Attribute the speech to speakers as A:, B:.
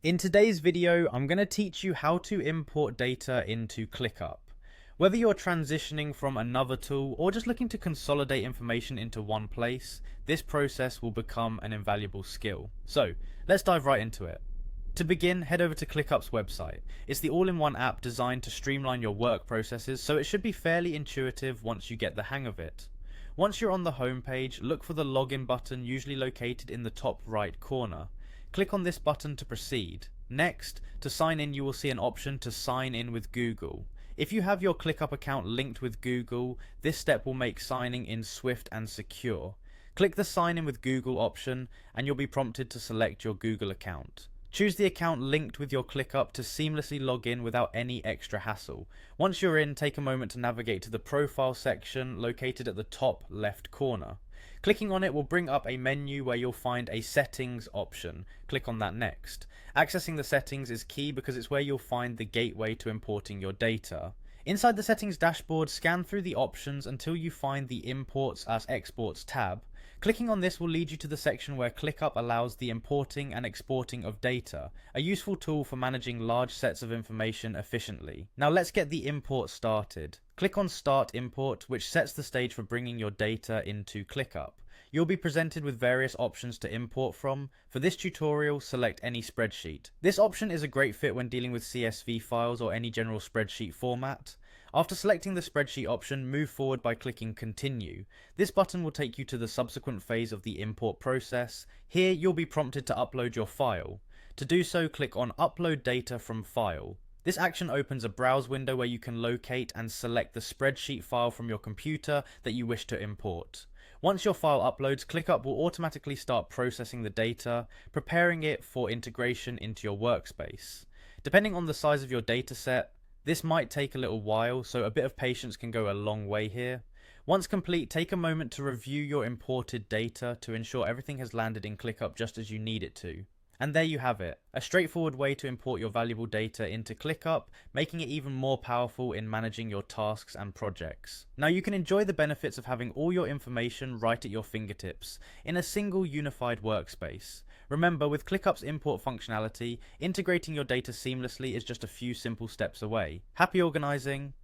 A: In today's video, I'm going to teach you how to import data into Clickup. Whether you're transitioning from another tool or just looking to consolidate information into one place, this process will become an invaluable skill. So, let's dive right into it. To begin, head over to Clickup's website. It's the all-in-one app designed to streamline your work processes, so it should be fairly intuitive once you get the hang of it. Once you're on the home page, look for the login button usually located in the top right corner. Click on this button to proceed. Next, to sign in, you will see an option to sign in with Google. If you have your ClickUp account linked with Google, this step will make signing in swift and secure. Click the sign in with Google option and you'll be prompted to select your Google account. Choose the account linked with your ClickUp to seamlessly log in without any extra hassle. Once you're in, take a moment to navigate to the profile section located at the top left corner. Clicking on it will bring up a menu where you'll find a settings option. Click on that next. Accessing the settings is key because it's where you'll find the gateway to importing your data. Inside the settings dashboard, scan through the options until you find the imports as exports tab. Clicking on this will lead you to the section where ClickUp allows the importing and exporting of data, a useful tool for managing large sets of information efficiently. Now let's get the import started. Click on Start Import, which sets the stage for bringing your data into ClickUp. You'll be presented with various options to import from. For this tutorial, select any spreadsheet. This option is a great fit when dealing with CSV files or any general spreadsheet format. After selecting the spreadsheet option, move forward by clicking Continue. This button will take you to the subsequent phase of the import process. Here, you'll be prompted to upload your file. To do so, click on Upload Data from File. This action opens a browse window where you can locate and select the spreadsheet file from your computer that you wish to import. Once your file uploads, ClickUp will automatically start processing the data, preparing it for integration into your workspace. Depending on the size of your dataset, this might take a little while, so a bit of patience can go a long way here. Once complete, take a moment to review your imported data to ensure everything has landed in ClickUp just as you need it to. And there you have it, a straightforward way to import your valuable data into ClickUp, making it even more powerful in managing your tasks and projects. Now you can enjoy the benefits of having all your information right at your fingertips, in a single unified workspace. Remember, with ClickUp's import functionality, integrating your data seamlessly is just a few simple steps away. Happy organizing!